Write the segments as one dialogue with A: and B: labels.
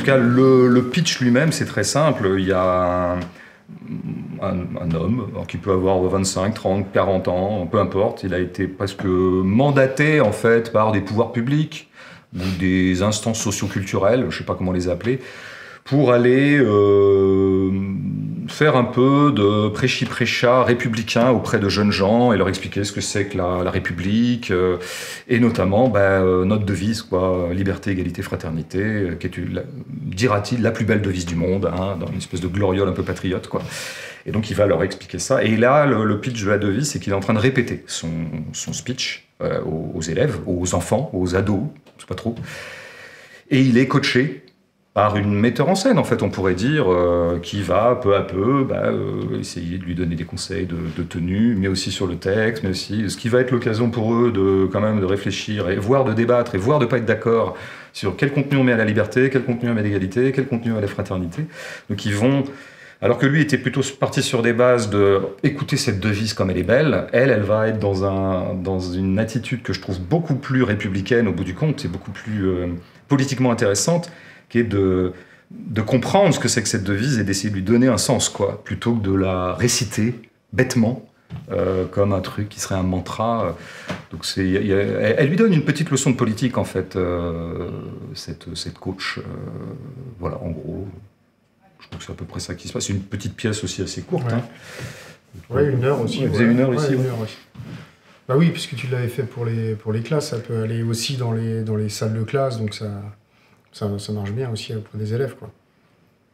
A: tout cas, le pitch lui-même, c'est très simple. Il y a un homme qui peut avoir 25, 30, 40 ans, peu importe. Il a été presque mandaté, en fait, par des pouvoirs publics ou des instances socio-culturelles, je ne sais pas comment les appeler, pour aller faire un peu de prêchi-prêcha républicain auprès de jeunes gens et leur expliquer ce que c'est que la République, et notamment notre devise, quoi, liberté, égalité, fraternité, qui est, dira-t-il, la plus belle devise du monde, hein, dans une espèce de gloriole un peu patriote, quoi. Et donc il va leur expliquer ça. Et là, le pitch de la devise, c'est qu'il est en train de répéter son speech aux élèves, aux enfants, aux ados, je sais pas trop. Et il est coaché par une metteur en scène, en fait, on pourrait dire, qui va peu à peu essayer de lui donner des conseils de tenue, mais aussi sur le texte, mais aussi ce qui va être l'occasion pour eux quand même de réfléchir, et voire de débattre, et voire de pas être d'accord sur quel contenu on met à la liberté, quel contenu on met à l'égalité, quel contenu à la fraternité. Donc ils vont... Alors que lui était plutôt parti sur des bases de écouter cette devise comme elle est belle, elle va être dans une attitude que je trouve beaucoup plus républicaine au bout du compte, et beaucoup plus politiquement intéressante, qui est de comprendre ce que c'est que cette devise et d'essayer de lui donner un sens, quoi, plutôt que de la réciter bêtement comme un truc qui serait un mantra. Donc elle lui donne une petite leçon de politique, en fait, cette coach. Voilà, en gros. Je crois que c'est à peu près ça qui se passe. C'est une petite pièce aussi assez courte.
B: Ouais,
A: hein.
B: Ouais, 1 heure aussi.
A: Vous faisait 1 heure ici.
B: 1 heure, oui. Bah oui, puisque tu l'avais fait pour les classes, ça peut aller aussi dans les salles de classe, donc ça marche bien aussi auprès des élèves, quoi.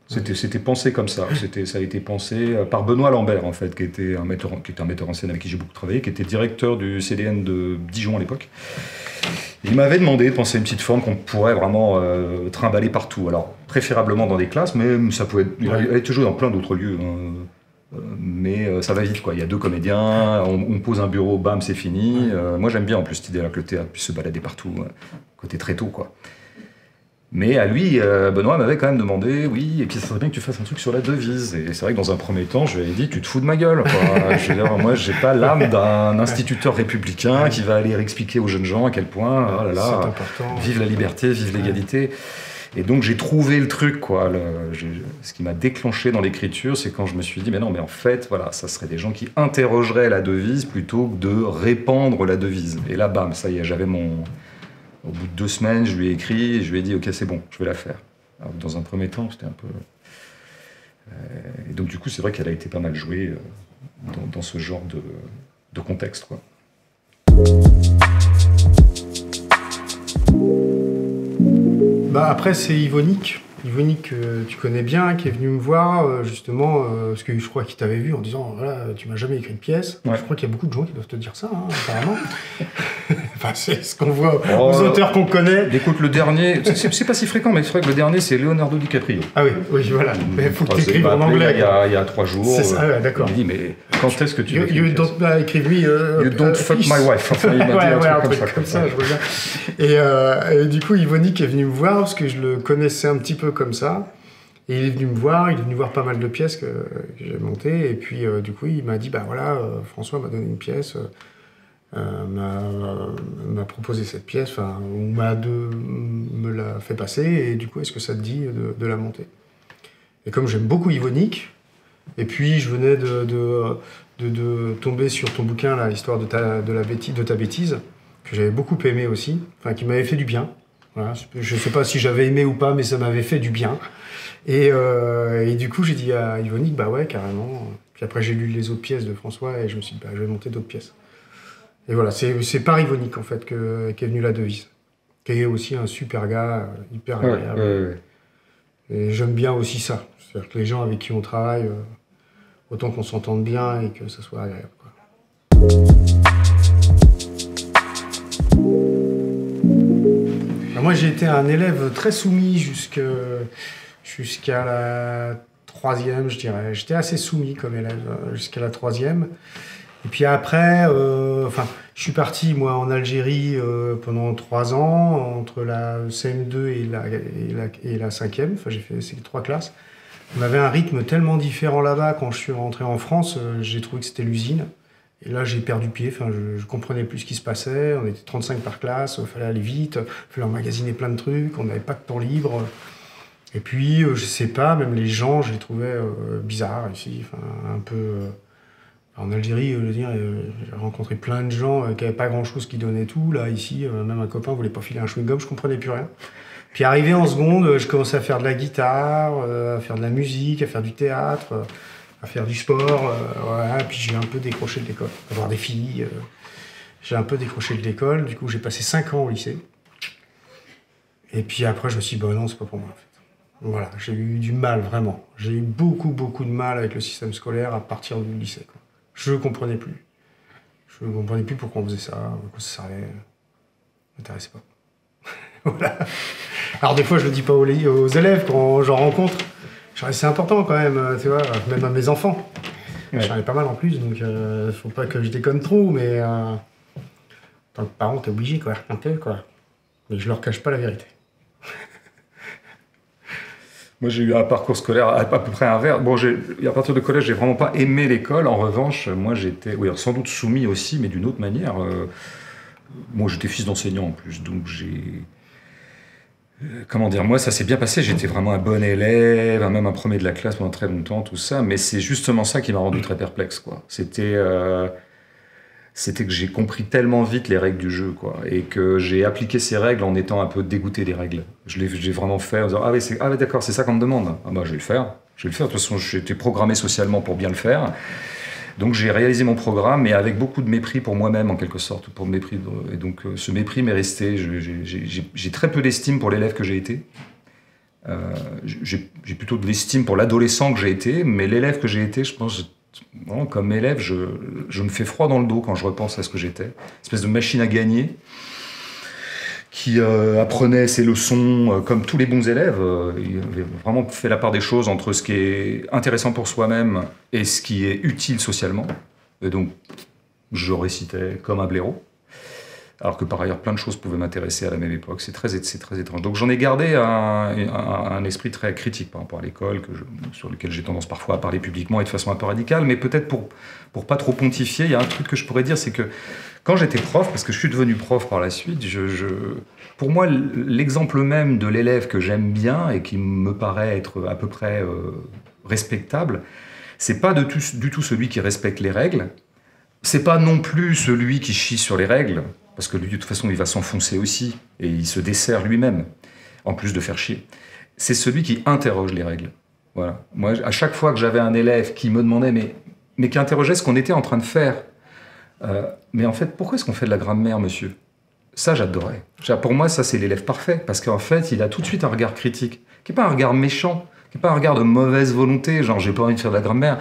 A: C'était pensé comme ça. Ça a été pensé par Benoît Lambert, en fait, qui était un metteur en scène avec qui j'ai beaucoup travaillé, qui était directeur du CDN de Dijon à l'époque. Il m'avait demandé de penser à une petite forme qu'on pourrait vraiment trimballer partout. Alors, préférablement dans des classes, mais ça pouvait être... Il a été joué dans plein d'autres lieux. Mais ça va vite, quoi. Il y a 2 comédiens, on pose un bureau, bam, c'est fini. Moi, j'aime bien, en plus, cette idée-là, que le théâtre puisse se balader partout, côté très tôt, quoi. Mais à lui, Benoît m'avait quand même demandé, oui, et puis ça serait bien que tu fasses un truc sur la devise. Et c'est vrai que dans un premier temps, je lui avais dit, tu te fous de ma gueule, quoi. Je veux dire, moi, j'ai pas l'âme d'un instituteur républicain qui va aller expliquer aux jeunes gens à quel point, oh là là, vive la liberté, vive l'égalité. Et donc j'ai trouvé le truc, quoi. Ce qui m'a déclenché dans l'écriture, c'est quand je me suis dit, mais non, mais en fait, voilà, ça serait des gens qui interrogeraient la devise plutôt que de répandre la devise. Et là, bam, ça y est, j'avais mon... Au bout de 2 semaines, je lui ai écrit et je lui ai dit « Ok, c'est bon, je vais la faire ». Dans un premier temps, c'était un peu... Et donc, du coup, c'est vrai qu'elle a été pas mal jouée dans ce genre de contexte, quoi.
B: Bah après, c'est Yvonique. Yvonique, que tu connais bien, qui est venu me voir, justement, parce que je crois qu'il t'avait vu en disant « Voilà, tu m'as jamais écrit de pièce ». Ouais. Je crois qu'il y a beaucoup de gens qui doivent te dire ça, hein, apparemment. Enfin, c'est ce qu'on voit aux auteurs qu'on connaît.
A: Écoute, le dernier, c'est pas si fréquent, mais c'est vrai que le dernier, c'est Leonardo DiCaprio.
B: Ah oui, voilà. Mais il faut que tu écrives en anglais.
A: Il y a 3 jours.
B: C'est ça, ouais, d'accord.
A: Il me dit, mais quand est-ce que tu veux
B: You don't écrive me.
A: You don't fuck my wife. Enfin, il m'a dit
B: un truc comme ça, je vois bien. Et du coup, Yvonique est venu me voir, parce que je le connaissais un petit peu comme ça. Et il est venu me voir, pas mal de pièces que j'ai montées. Et puis, du coup, il m'a dit, bah voilà, François m'a donné une pièce. M'a proposé cette pièce, ou me l'a fait passer, et du coup, est-ce que ça te dit de la monter? Et comme j'aime beaucoup Yvonique, et puis je venais de tomber sur ton bouquin, là, l'histoire de ta bêtise, que j'avais beaucoup aimé aussi, qui m'avait fait du bien. Voilà, je sais pas si j'avais aimé ou pas, mais ça m'avait fait du bien. Et du coup, j'ai dit à Yvonique, bah ouais, carrément. Puis après, j'ai lu les autres pièces de François, et je me suis dit, bah, je vais monter d'autres pièces. Et voilà, c'est par Yvonique, en fait, qu'est venue la devise. Qui est aussi un super gars, hyper agréable.
A: Ouais.
B: Et j'aime bien aussi ça. C'est-à-dire que les gens avec qui on travaille, autant qu'on s'entende bien et que ça soit agréable, quoi. Alors moi, j'ai été un élève très soumis jusqu'à la 3e, je dirais. J'étais assez soumis comme élève jusqu'à la 3e. Et puis après, je suis parti, moi, en Algérie pendant 3 ans, entre la CM2 et la 5e. Enfin, j'ai fait ces 3 classes. On avait un rythme tellement différent là-bas. Quand je suis rentré en France, j'ai trouvé que c'était l'usine. Et là, j'ai perdu pied. Enfin, je comprenais plus ce qui se passait. On était 35 par classe, il fallait aller vite, il fallait emmagasiner plein de trucs, on n'avait pas de temps libre. Et puis, je sais pas, même les gens, je les trouvais bizarres ici, enfin, un peu... en Algérie, je veux dire, j'ai rencontré plein de gens qui n'avaient pas grand-chose qui donnaient tout. Là, ici, même un copain voulait pas filer un chewing-gum, je comprenais plus rien. Puis arrivé en seconde, je commençais à faire de la guitare, à faire de la musique, à faire du théâtre, à faire du sport. Voilà. Puis j'ai un peu décroché de l'école. À voir des filles. J'ai un peu décroché de l'école. Du coup, j'ai passé 5 ans au lycée. Et puis après, je me suis dit, bah non, c'est pas pour moi en fait. Voilà, j'ai eu du mal, vraiment. J'ai eu beaucoup de mal avec le système scolaire à partir du lycée, quoi. Je ne comprenais plus. Je ne comprenais plus pourquoi on faisait ça, pourquoi ça servait. Ça ne m'intéressait pas. Voilà. Alors des fois, je le dis pas aux élèves quand j'en rencontre. C'est important quand même, tu vois, même à mes enfants. Ouais. J'en ai pas mal en plus, donc faut pas que je déconne trop, mais en tant que parent, t'es obligé, quoi, un peu, quoi. Mais je leur cache pas la vérité.
A: Moi, j'ai eu un parcours scolaire à peu près inverse. Bon, à partir de collège, j'ai vraiment pas aimé l'école. En revanche, moi, j'étais, oui, sans doute soumis aussi, mais d'une autre manière. Moi, j'étais fils d'enseignant en plus, donc comment dire, moi, ça s'est bien passé. J'étais vraiment un bon élève, même un premier de la classe pendant très longtemps, tout ça. Mais c'est justement ça qui m'a rendu très perplexe, quoi. C'était que j'ai compris tellement vite les règles du jeu, quoi, et que j'ai appliqué ces règles en étant un peu dégoûté des règles. J'ai vraiment fait en disant ah oui d'accord, c'est ça qu'on me demande. Ah bah je vais le faire. De toute façon, j'étais programmé socialement pour bien le faire. Donc j'ai réalisé mon programme, mais avec beaucoup de mépris pour moi-même en quelque sorte, pour le mépris. Et donc ce mépris m'est resté. J'ai très peu d'estime pour l'élève que j'ai été. J'ai plutôt de l'estime pour l'adolescent que j'ai été, mais l'élève que j'ai été, je pense. Bon, comme élève, je me fais froid dans le dos quand je repense à ce que j'étais. Une espèce de machine à gagner qui apprenait ses leçons comme tous les bons élèves. Il avait vraiment fait la part des choses entre ce qui est intéressant pour soi-même et ce qui est utile socialement. Et donc, je récitais comme un blaireau. Alors que par ailleurs, plein de choses pouvaient m'intéresser à la même époque. C'est très étrange. Donc j'en ai gardé un esprit très critique par rapport à l'école, sur lequel j'ai tendance parfois à parler publiquement et de façon un peu radicale. Mais peut-être pour pas trop pontifier, il y a un truc que je pourrais dire, c'est que quand j'étais prof, parce que je suis devenu prof par la suite, pour moi, l'exemple même de l'élève que j'aime bien et qui me paraît être à peu près respectable, c'est pas du tout celui qui respecte les règles. C'est pas non plus celui qui chie sur les règles, parce que lui, de toute façon, il va s'enfoncer aussi, et il se dessert lui-même, en plus de faire chier. C'est celui qui interroge les règles. Voilà. Moi, à chaque fois que j'avais un élève qui me demandait, mais qui interrogeait ce qu'on était en train de faire, mais en fait, pourquoi est-ce qu'on fait de la grammaire, monsieur ? Ça, j'adorais. Pour moi, ça, c'est l'élève parfait, parce qu'en fait, il a tout de suite un regard critique, qui n'est pas un regard méchant, qui n'est pas un regard de mauvaise volonté, genre j'ai pas envie de faire de la grammaire,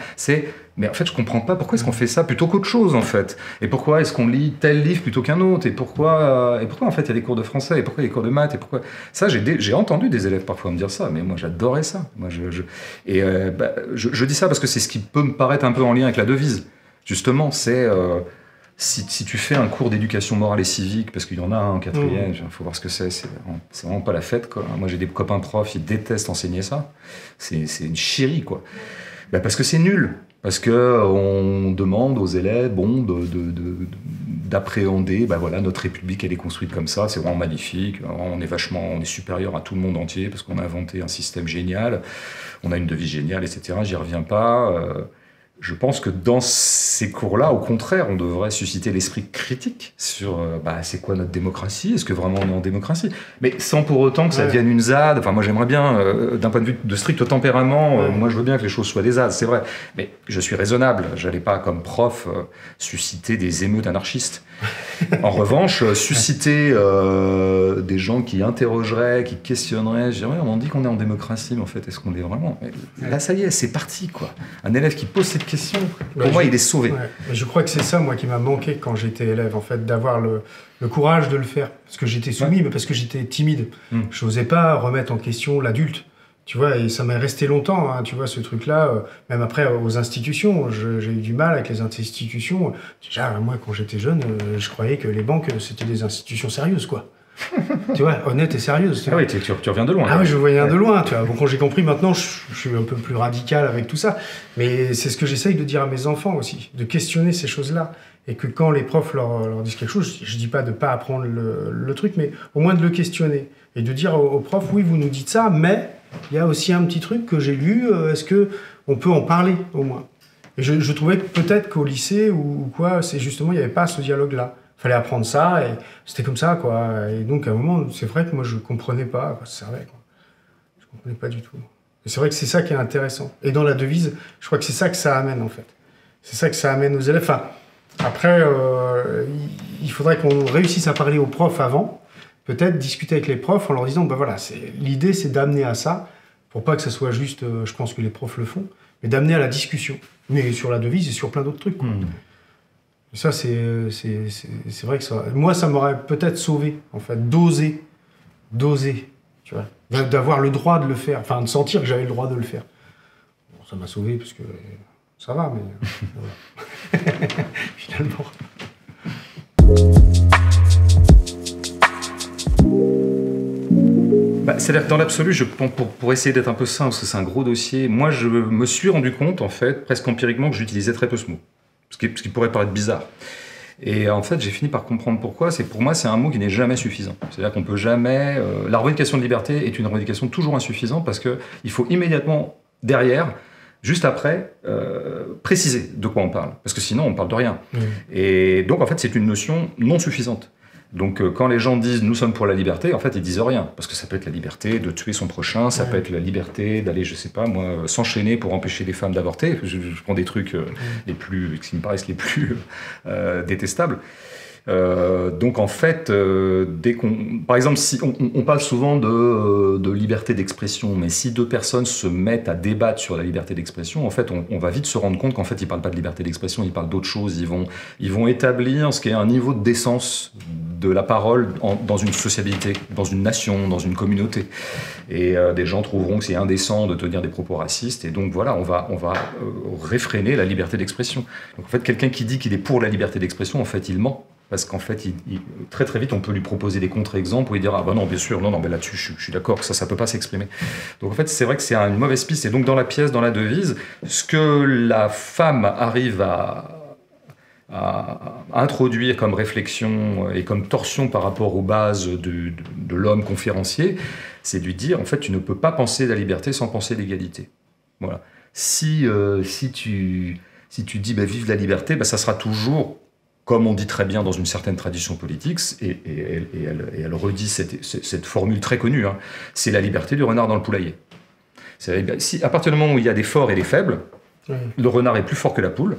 A: mais en fait je comprends pas pourquoi est-ce qu'on fait ça plutôt qu'autre chose en fait, et pourquoi est-ce qu'on lit tel livre plutôt qu'un autre, et pourquoi en fait il y a des cours de français, et pourquoi il y a des cours de maths, et pourquoi ça, j'ai entendu des élèves parfois me dire ça, mais moi j'adorais ça. Moi, je dis ça parce que c'est ce qui peut me paraître un peu en lien avec la devise, justement, c'est si tu fais un cours d'éducation morale et civique, parce qu'il y en a un en quatrième, il faut voir ce que c'est vraiment pas la fête, quoi. Moi j'ai des copains profs, ils détestent enseigner ça, c'est une chierie, quoi. Parce que c'est nul, parce qu'on demande aux élèves d'appréhender, voilà, notre République elle est construite comme ça, c'est vraiment magnifique, on est supérieur à tout le monde entier, parce qu'on a inventé un système génial, on a une devise géniale, etc. J'y reviens pas. Je pense que dans ces cours-là, au contraire, on devrait susciter l'esprit critique sur c'est quoi notre démocratie, est-ce que vraiment on est en démocratie, mais sans pour autant que ça devienne une ZAD. Enfin, moi j'aimerais bien, d'un point de vue de strict tempérament, moi je veux bien que les choses soient des ZAD, c'est vrai, mais je suis raisonnable, j'allais pas comme prof susciter des émeutes anarchistes. En revanche, susciter des gens qui interrogeraient, qui questionneraient, je dirais, on dit qu'on est en démocratie, mais en fait, est-ce qu'on l'est vraiment ? Là, ça y est, c'est parti, quoi. Un élève qui pose cette question, pour moi, il est sauvé.
B: Ouais. Je crois que c'est ça, moi, qui m'a manqué quand j'étais élève, en fait, d'avoir le courage de le faire. Parce que j'étais soumis, mais parce que j'étais timide. Je n'osais pas remettre en question l'adulte. Tu vois, et ça m'est resté longtemps, hein, tu vois, ce truc-là, même après aux institutions, j'ai eu du mal avec les institutions. Déjà, moi, quand j'étais jeune, je croyais que les banques, c'était des institutions sérieuses, quoi. Tu vois, honnêtes et sérieuses.
A: Ah oui, tu reviens de loin.
B: Ah oui, je voyais de loin, tu vois. Bon, quand j'ai compris maintenant, je suis un peu plus radical avec tout ça. Mais c'est ce que j'essaye de dire à mes enfants aussi, de questionner ces choses-là. Et que quand les profs leur disent quelque chose, je dis pas de pas apprendre le truc, mais au moins de le questionner. Et de dire aux profs, oui, vous nous dites ça, mais il y a aussi un petit truc que j'ai lu, est-ce qu'on peut en parler au moins? Et je trouvais que peut-être qu'au lycée ou quoi, c'est justement, il n'y avait pas ce dialogue-là. Il fallait apprendre ça, et c'était comme ça, quoi. Et donc, à un moment, c'est vrai que moi, je ne comprenais pas à quoi ça servait, quoi. Je ne comprenais pas du tout. Et c'est vrai que c'est ça qui est intéressant. Et dans la devise, je crois que c'est ça que ça amène, en fait. C'est ça que ça amène aux élèves. Enfin, après, il faudrait qu'on réussisse à parler aux profs avant, peut-être discuter avec les profs en leur disant, ben voilà, l'idée, c'est d'amener à ça, pour pas que ça soit juste, je pense que les profs le font, mais d'amener à la discussion. Mais sur la devise et sur plein d'autres trucs, quoi. Ça, c'est vrai que ça... Moi, ça m'aurait peut-être sauvé, en fait, d'oser, tu vois, d'avoir le droit de le faire, enfin, de sentir que j'avais le droit de le faire. Bon, ça m'a sauvé, parce que ça va, mais... Finalement...
A: C'est-à-dire que dans l'absolu, pour essayer d'être un peu simple, parce que c'est un gros dossier, moi, je me suis rendu compte, en fait, presque empiriquement, que j'utilisais très peu ce mot. Ce qui pourrait paraître bizarre. Et en fait, j'ai fini par comprendre pourquoi. Pour moi, c'est un mot qui n'est jamais suffisant. C'est-à-dire qu'on peut jamais... la revendication de liberté est une revendication toujours insuffisante parce qu'il faut immédiatement, derrière, juste après, préciser de quoi on parle. Parce que sinon, on ne parle de rien. Et donc, en fait, c'est une notion non suffisante. Donc, quand les gens disent « nous sommes pour la liberté », en fait, ils disent rien. Parce que ça peut être la liberté de tuer son prochain, ça peut être la liberté d'aller, je sais pas, moi, s'enchaîner pour empêcher les femmes d'avorter. Je prends des trucs qui me paraissent les plus détestables. Donc, en fait, par exemple, si on parle souvent de liberté d'expression, mais si deux personnes se mettent à débattre sur la liberté d'expression, en fait, on va vite se rendre compte qu'en fait, ils parlent pas de liberté d'expression, ils parlent d'autre chose. Ils vont établir ce qui est un niveau de décence de la parole dans une sociabilité, dans une nation, dans une communauté. Et des gens trouveront que c'est indécent de tenir des propos racistes, et donc voilà, on va réfréner la liberté d'expression. Donc en fait, quelqu'un qui dit qu'il est pour la liberté d'expression, en fait, il ment. Parce qu'en fait, très très vite, on peut lui proposer des contre-exemples où il dira « Ah ben non, bien sûr, non, mais là-dessus, je suis d'accord, ça peut pas s'exprimer. » Donc en fait, c'est vrai que c'est une mauvaise piste. Et donc dans la pièce, dans la devise, ce que la femme arrive à introduire comme réflexion et comme torsion par rapport aux bases de l'homme conférencier, c'est de lui dire, en fait, tu ne peux pas penser la liberté sans penser l'égalité. Voilà. Si tu dis vive la liberté, ça sera toujours, comme on dit très bien dans une certaine tradition politique, et elle redit cette formule très connue, hein, c'est la liberté du renard dans le poulailler. À partir du moment où il y a des forts et des faibles, le renard est plus fort que la poule.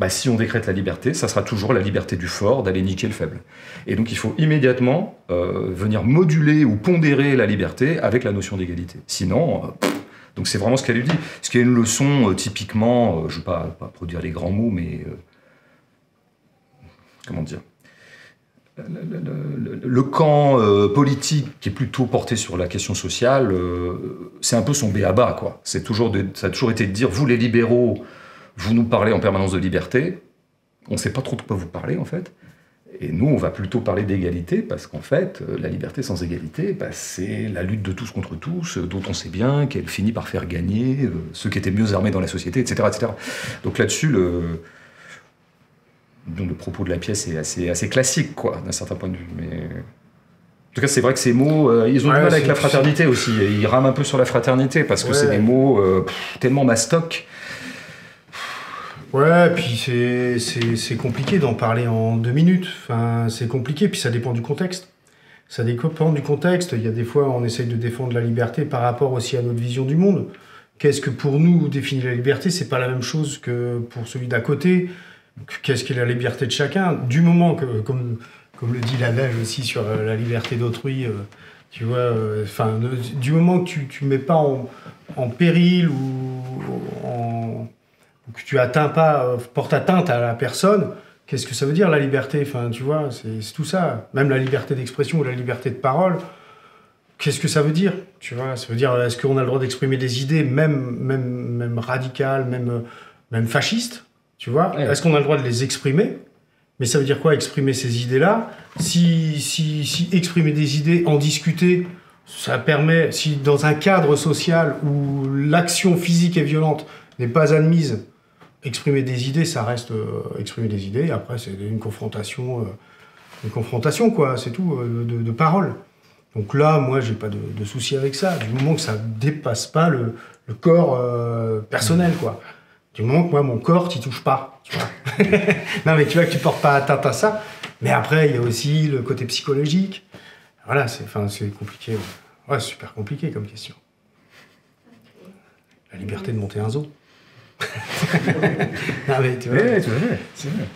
A: Si on décrète la liberté, ça sera toujours la liberté du fort d'aller niquer le faible. Et donc il faut immédiatement venir moduler ou pondérer la liberté avec la notion d'égalité. Sinon, donc c'est vraiment ce qu'elle lui dit. Ce qui est une leçon typiquement, je ne vais pas produire les grands mots, mais comment dire, le camp politique qui est plutôt porté sur la question sociale, c'est un peu son b.a.-ba, quoi. Ça a toujours été de dire, vous les libéraux, vous nous parlez en permanence de liberté, on ne sait pas trop de quoi vous parlez, en fait. Et nous, on va plutôt parler d'égalité, parce qu'en fait, la liberté sans égalité, c'est la lutte de tous contre tous, dont on sait bien qu'elle finit par faire gagner ceux qui étaient mieux armés dans la société, etc. etc. Donc là-dessus, le propos de la pièce est assez classique, quoi, d'un certain point de vue. Mais... En tout cas, c'est vrai que ces mots, ils ont du mal avec la fraternité aussi. Ils rament un peu sur la fraternité, parce que c'est des mots tellement mastoc.
B: Ouais, puis c'est compliqué d'en parler en 2 minutes. Enfin, c'est compliqué, puis ça dépend du contexte. Ça dépend du contexte. Il y a des fois, on essaye de défendre la liberté par rapport aussi à notre vision du monde. Qu'est-ce que pour nous définit la liberté? C'est pas la même chose que pour celui d'à côté. Qu'est-ce qu'est la liberté de chacun? Du moment que, comme le dit l'adage aussi sur la liberté d'autrui, tu vois, du moment que tu mets pas en péril ou que tu portes atteinte à la personne, qu'est-ce que ça veut dire la liberté? Enfin, tu vois, c'est tout ça. Même la liberté d'expression ou la liberté de parole, qu'est-ce que ça veut dire? Tu vois, ça veut dire, est-ce qu'on a le droit d'exprimer des idées, même radicales, même fascistes? Tu vois, est-ce qu'on a le droit de les exprimer? Mais ça veut dire quoi, exprimer ces idées-là? Si exprimer des idées, en discuter, ça permet, si dans un cadre social où l'action physique et violente n'est pas admise, exprimer des idées, ça reste exprimer des idées. Et après, c'est une confrontation, quoi, c'est tout, de parole. Donc là, moi, j'ai pas de souci avec ça, du moment que ça dépasse pas le corps personnel, quoi. Du moment que moi, mon corps, t'y touches pas. Tu vois. Non, mais tu vois que tu portes pas atteinte à ça. Mais après, il y a aussi le côté psychologique. Voilà, c'est compliqué. Ouais, c'est super compliqué comme question. La liberté de monter un zoo. Non, mais tu vois.
A: Ouais, tout à fait, c'est vrai.